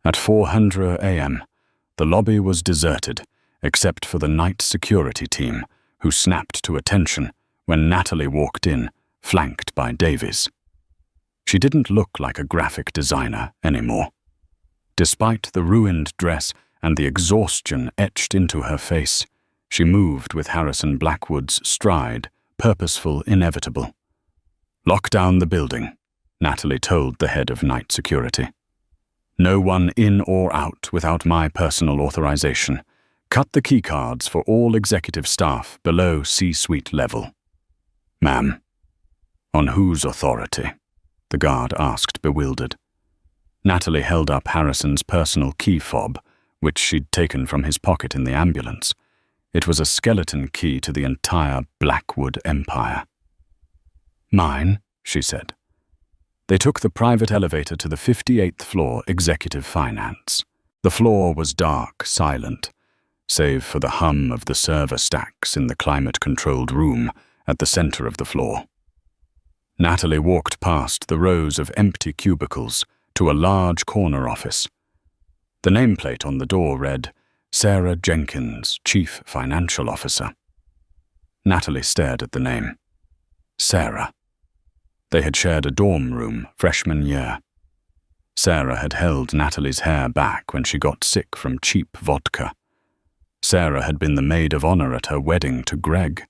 S1: At 4:00 a.m., the lobby was deserted, except for the night security team, who snapped to attention when Natalie walked in, flanked by Davies. She didn't look like a graphic designer anymore. Despite the ruined dress and the exhaustion etched into her face, she moved with Harrison Blackwood's stride, purposeful, inevitable. Lock down the building, Natalie told the head of night security. No one in or out without my personal authorization. Cut the keycards for all executive staff below C-suite level. Ma'am. On whose authority? The guard asked, bewildered. Natalie held up Harrison's personal key fob, which she'd taken from his pocket in the ambulance. It was a skeleton key to the entire Blackwood empire. Mine, she said. They took the private elevator to the 58th floor executive finance. The floor was dark, silent, save for the hum of the server stacks in the climate-controlled room at the center of the floor. Natalie walked past the rows of empty cubicles to a large corner office. The nameplate on the door read, Sarah Jenkins, Chief Financial Officer. Natalie stared at the name. Sarah. They had shared a dorm room freshman year. Sarah had held Natalie's hair back when she got sick from cheap vodka. Sarah had been the maid of honor at her wedding to Greg.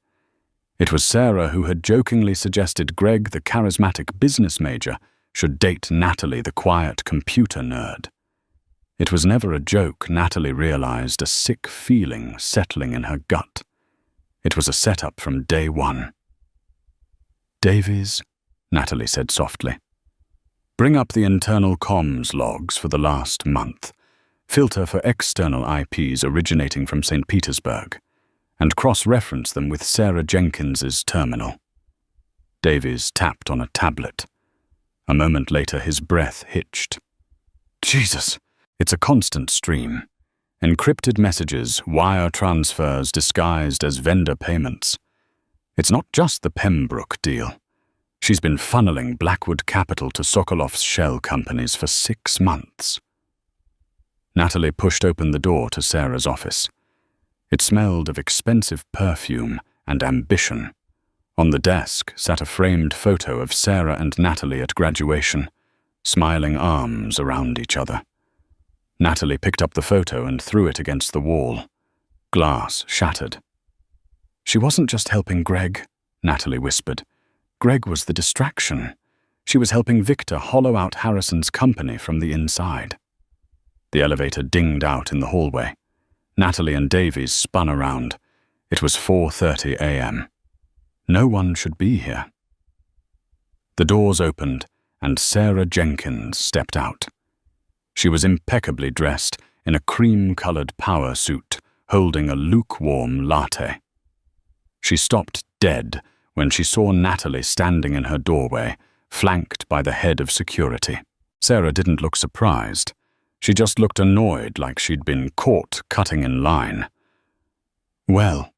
S1: It was Sarah who had jokingly suggested Greg, the charismatic business major, should date Natalie, the quiet computer nerd. It was never a joke, Natalie realized, a sick feeling settling in her gut. It was a setup from day one. Davies, Natalie said softly. Bring up the internal comms logs for the last month. Filter for external IPs originating from St. Petersburg, and cross-reference them with Sarah Jenkins's terminal. Davies tapped on a tablet. A moment later, his breath hitched. Jesus, it's a constant stream. Encrypted messages, wire transfers disguised as vendor payments. It's not just the Pembroke deal. She's been funneling Blackwood capital to Sokolov's shell companies for 6 months. Natalie pushed open the door to Sarah's office. It smelled of expensive perfume and ambition. On the desk sat a framed photo of Sarah and Natalie at graduation, smiling arms around each other. Natalie picked up the photo and threw it against the wall. Glass shattered. "She wasn't just helping Greg," Natalie whispered. "Greg was the distraction. She was helping Victor hollow out Harrison's company from the inside." The elevator dinged out in the hallway. Natalie and Davies spun around. It was 4:30 a.m. No one should be here. The doors opened, and Sarah Jenkins stepped out. She was impeccably dressed in a cream-colored power suit, holding a lukewarm latte. She stopped dead when she saw Natalie standing in her doorway, flanked by the head of security. Sarah didn't look surprised. She just looked annoyed, like she'd been caught cutting in line. "Well,"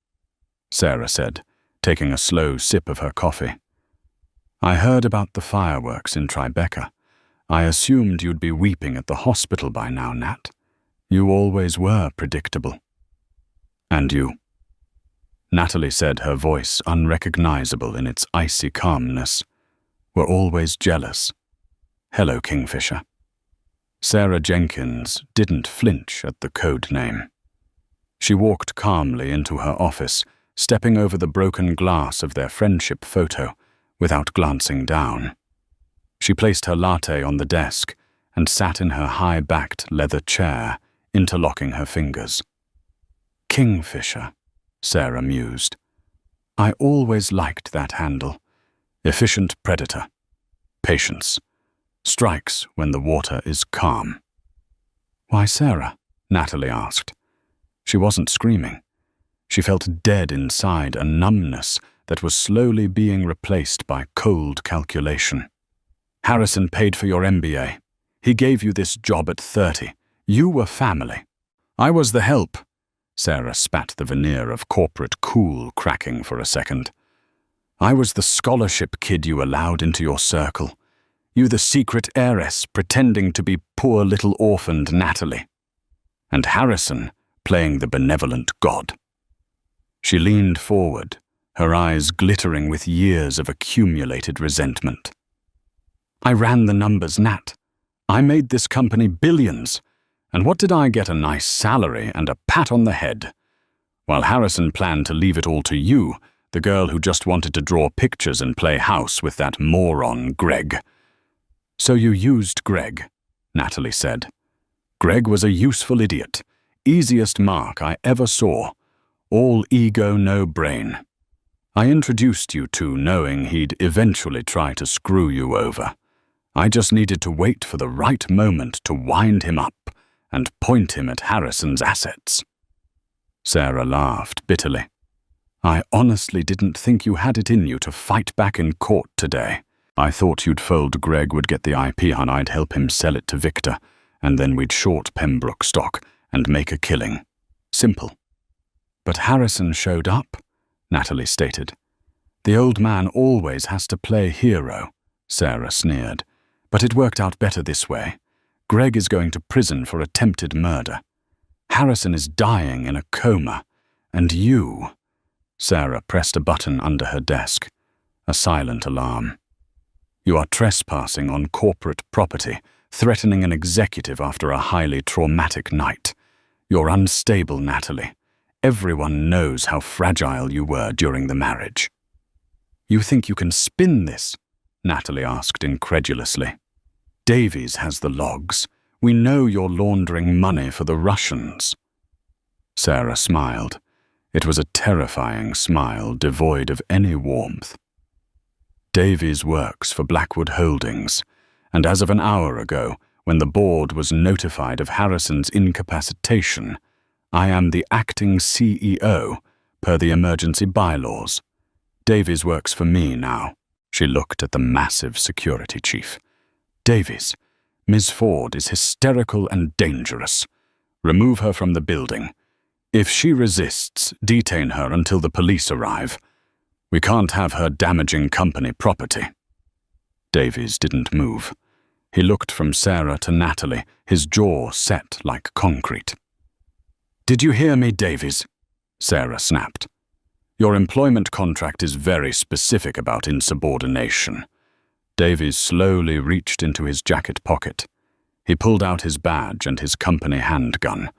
S1: Sarah said, taking a slow sip of her coffee. "I heard about the fireworks in Tribeca. I assumed you'd be weeping at the hospital by now, Nat. You always were predictable." "And you?" Natalie said, her voice unrecognizable in its icy calmness. "We're always jealous. Hello, Kingfisher." Sarah Jenkins didn't flinch at the code name. She walked calmly into her office, stepping over the broken glass of their friendship photo without glancing down. She placed her latte on the desk and sat in her high-backed leather chair, interlocking her fingers. "Kingfisher," Sarah mused. "I always liked that handle. Efficient predator. Patience. Strikes when the water is calm." "Why, Sarah?" Natalie asked. She wasn't screaming. She felt dead inside, a numbness that was slowly being replaced by cold calculation. "Harrison paid for your MBA. He gave you this job at 30. You were family. I was the help." Sarah spat the veneer of corporate cool cracking for a second. "I was the scholarship kid you allowed into your circle. You the secret heiress pretending to be poor little orphaned Natalie. And Harrison playing the benevolent god." She leaned forward, her eyes glittering with years of accumulated resentment. "I ran the numbers, Nat. I made this company billions. And what did I get? A nice salary and a pat on the head. While Harrison planned to leave it all to you, the girl who just wanted to draw pictures and play house with that moron Greg." "So you used Greg," Natalie said. "Greg was a useful idiot. Easiest mark I ever saw. All ego, no brain. I introduced you two knowing he'd eventually try to screw you over. I just needed to wait for the right moment to wind him up and point him at Harrison's assets." Sarah laughed bitterly. "I honestly didn't think you had it in you to fight back in court today. I thought you'd fold Greg would get the IP and I'd help him sell it to Victor, and then we'd short Pembroke stock and make a killing. Simple." "But Harrison showed up," Natalie stated. "The old man always has to play hero," Sarah sneered. "But it worked out better this way. Greg is going to prison for attempted murder. Harrison is dying in a coma. And you—" Sarah pressed a button under her desk. A silent alarm. "You are trespassing on corporate property, threatening an executive after a highly traumatic night. You're unstable, Natalie. Everyone knows how fragile you were during the marriage." "You think you can spin this?" Natalie asked incredulously. "Davies has the logs. We know you're laundering money for the Russians." Sarah smiled. It was a terrifying smile, devoid of any warmth. "Davies works for Blackwood Holdings, and as of an hour ago, when the board was notified of Harrison's incapacitation, I am the acting CEO per the emergency bylaws. Davies works for me now." She looked at the massive security chief. "Davies, Ms. Ford is hysterical and dangerous. Remove her from the building. If she resists, detain her until the police arrive. We can't have her damaging company property." Davies didn't move. He looked from Sarah to Natalie, his jaw set like concrete. "Did you hear me, Davies?" Sarah snapped. Your employment contract is very specific about insubordination. Davies slowly reached into his jacket pocket. He pulled out his badge and his company handgun.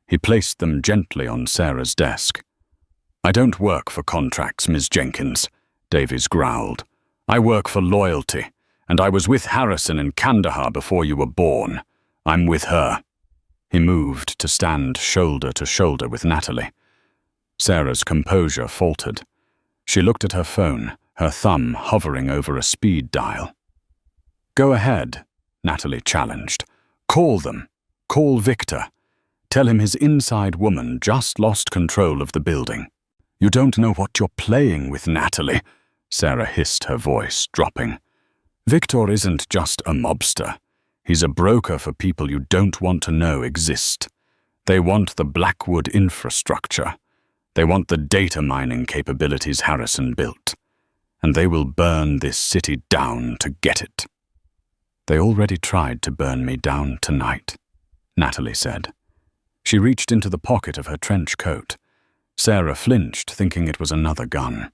S1: He placed them gently on Sarah's desk. "I don't work for contracts, Ms. Jenkins," Davies growled. "I work for loyalty, and I was with Harrison in Kandahar before you were born. I'm with her." He moved to stand shoulder to shoulder with Natalie. Sarah's composure faltered. She looked at her phone, her thumb hovering over a speed dial. "Go ahead," Natalie challenged. "Call them. Call Victor. Tell him his inside woman just lost control of the building." "You don't know what you're playing with, Natalie," Sarah hissed, her voice dropping. "Victor isn't just a mobster. He's a broker for people you don't want to know exist. They want the Blackwood infrastructure. They want the data mining capabilities Harrison built. And they will burn this city down to get it." "They already tried to burn me down tonight," Natalie said. She reached into the pocket of her trench coat. Sarah flinched, thinking it was another gun.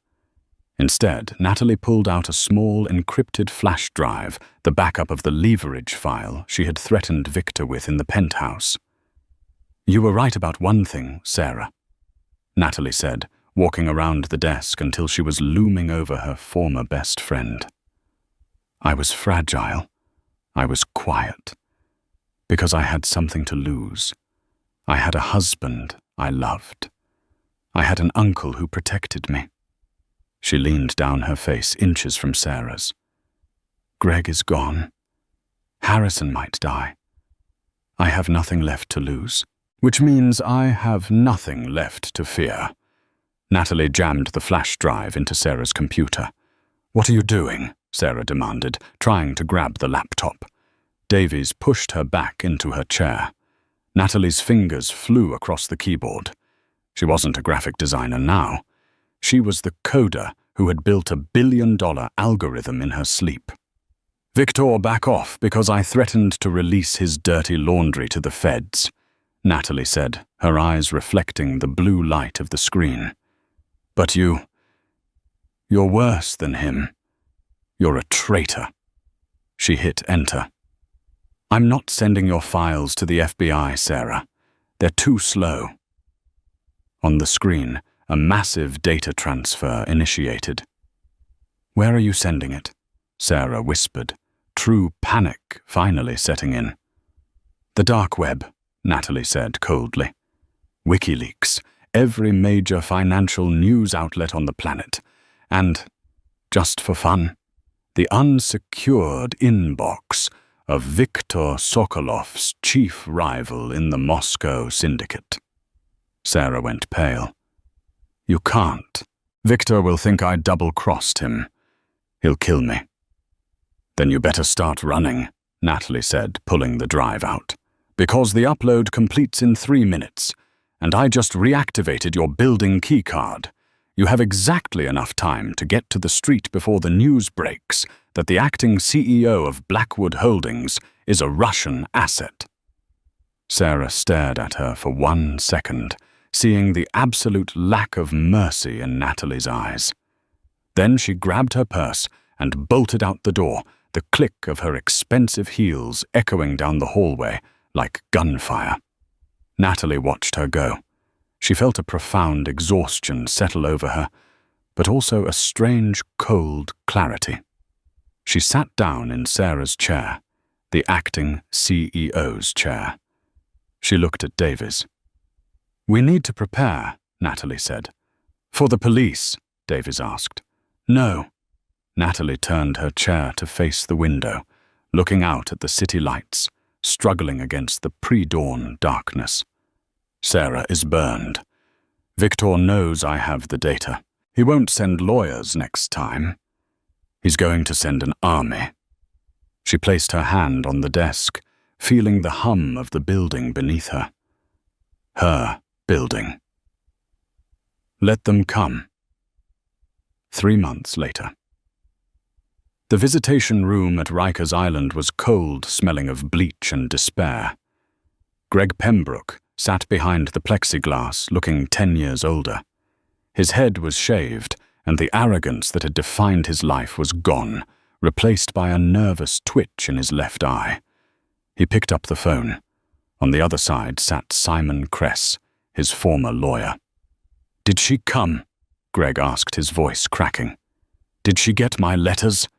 S1: Instead, Natalie pulled out a small encrypted flash drive, the backup of the leverage file she had threatened Victor with in the penthouse. "You were right about one thing, Sarah," Natalie said, walking around the desk until she was looming over her former best friend. "I was fragile. I was quiet. Because I had something to lose. I had a husband I loved. I had an uncle who protected me." She leaned down, her face inches from Sarah's. "Greg is gone. Harrison might die. I have nothing left to lose, which means I have nothing left to fear." Natalie jammed the flash drive into Sarah's computer. "What are you doing?" Sarah demanded, trying to grab the laptop. Davies pushed her back into her chair. Natalie's fingers flew across the keyboard. She wasn't a graphic designer now. She was the coder who had built a billion-dollar algorithm in her sleep. "Victor, back off, because I threatened to release his dirty laundry to the feds," Natalie said, her eyes reflecting the blue light of the screen. "But you're worse than him. You're a traitor." She hit enter. "I'm not sending your files to the FBI, Sarah. They're too slow." On the screen, a massive data transfer initiated. "Where are you sending it?" Sarah whispered, true panic finally setting in. "The dark web," Natalie said coldly. "WikiLeaks, every major financial news outlet on the planet, and, just for fun, the unsecured inbox of Viktor Sokolov's chief rival in the Moscow syndicate." Sarah went pale. "You can't. Victor will think I double-crossed him. He'll kill me." "Then you better start running," Natalie said, pulling the drive out. "Because the upload completes in 3 minutes, and I just reactivated your building keycard. You have exactly enough time to get to the street before the news breaks that the acting CEO of Blackwood Holdings is a Russian asset." Sarah stared at her for 1 second, seeing the absolute lack of mercy in Natalie's eyes. Then she grabbed her purse and bolted out the door, the click of her expensive heels echoing down the hallway like gunfire. Natalie watched her go. She felt a profound exhaustion settle over her, but also a strange, cold clarity. She sat down in Sarah's chair, the acting CEO's chair. She looked at Davies. "We need to prepare," Natalie said. "For the police?" Davies asked. "No." Natalie turned her chair to face the window, looking out at the city lights, struggling against the pre-dawn darkness. "Sarah is burned. Victor knows I have the data. He won't send lawyers next time. He's going to send an army." She placed her hand on the desk, feeling the hum of the building beneath her. Her building. Let them come. 3 months later. The visitation room at Rikers Island was cold, smelling of bleach and despair. Greg Pembroke sat behind the plexiglass, looking 10 years older. His head was shaved, and the arrogance that had defined his life was gone, replaced by a nervous twitch in his left eye. He picked up the phone. On the other side sat Simon Kress, his former lawyer. "Did she come?" Greg asked, his voice cracking. "Did she get my letters?"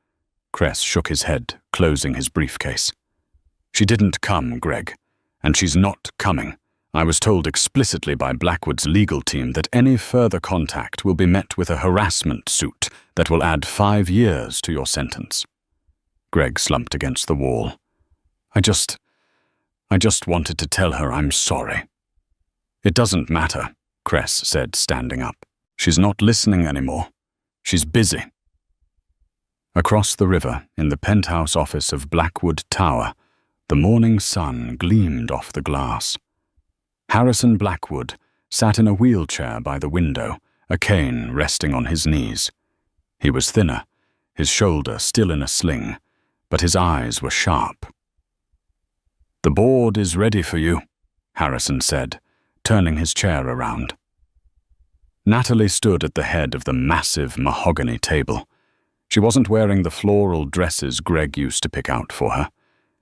S1: Kress shook his head, closing his briefcase. "She didn't come, Greg, and she's not coming. I was told explicitly by Blackwood's legal team that any further contact will be met with a harassment suit that will add 5 years to your sentence." Greg slumped against the wall. I just wanted to tell her I'm sorry." "It doesn't matter," Kress said, standing up. "She's not listening anymore. She's busy." Across the river, in the penthouse office of Blackwood Tower, the morning sun gleamed off the glass. Harrison Blackwood sat in a wheelchair by the window, a cane resting on his knees. He was thinner, his shoulder still in a sling, but his eyes were sharp. "The board is ready for you," Harrison said, turning his chair around. Natalie stood at the head of the massive mahogany table. She wasn't wearing the floral dresses Greg used to pick out for her.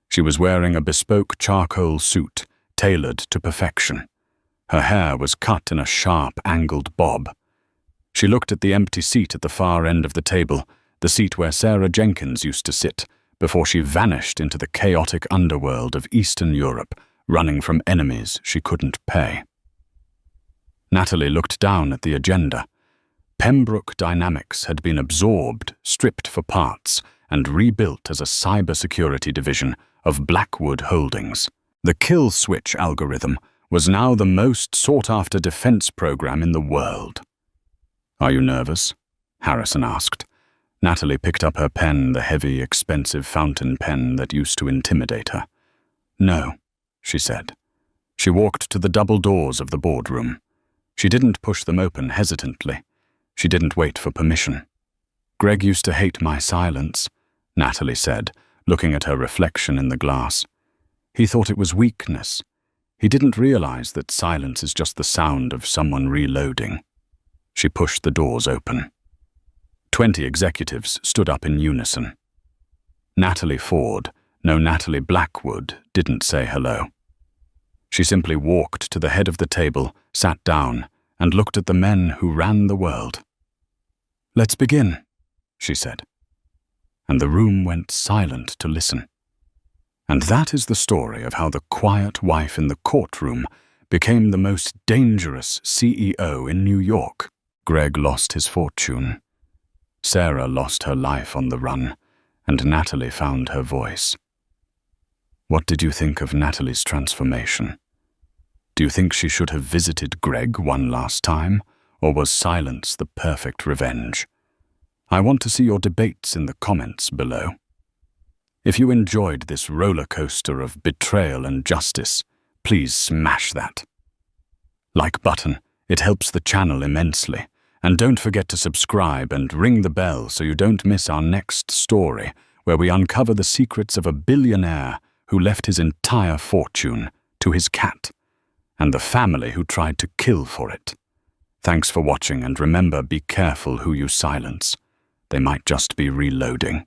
S1: She was wearing a bespoke charcoal suit, tailored to perfection. Her hair was cut in a sharp, angled bob. She looked at the empty seat at the far end of the table, the seat where Sarah Jenkins used to sit, before she vanished into the chaotic underworld of Eastern Europe, running from enemies she couldn't pay. Natalie looked down at the agenda. Pembroke Dynamics had been absorbed, stripped for parts, and rebuilt as a cybersecurity division of Blackwood Holdings. The kill switch algorithm was now the most sought-after defense program in the world. "Are you nervous?" Harrison asked. Natalie picked up her pen, the heavy, expensive fountain pen that used to intimidate her. "No," she said. She walked to the double doors of the boardroom. She didn't push them open hesitantly. She didn't wait for permission. "Greg used to hate my silence," Natalie said, looking at her reflection in the glass. "He thought it was weakness. He didn't realize that silence is just the sound of someone reloading." She pushed the doors open. 20 executives stood up in unison. Natalie Ford, no Natalie Blackwood, didn't say hello. She simply walked to the head of the table, sat down, and looked at the men who ran the world. "Let's begin," she said. And the room went silent to listen. And that is the story of how the quiet wife in the courtroom became the most dangerous CEO in New York. Greg lost his fortune. Sarah lost her life on the run, and Natalie found her voice. What did you think of Natalie's transformation? Do you think she should have visited Greg one last time, or was silence the perfect revenge? I want to see your debates in the comments below. If you enjoyed this roller coaster of betrayal and justice, please smash that like button. It helps the channel immensely. And don't forget to subscribe and ring the bell so you don't miss our next story, where we uncover the secrets of a billionaire who left his entire fortune to his cat, and the family who tried to kill for it. Thanks for watching, and remember, be careful who you silence. They might just be reloading.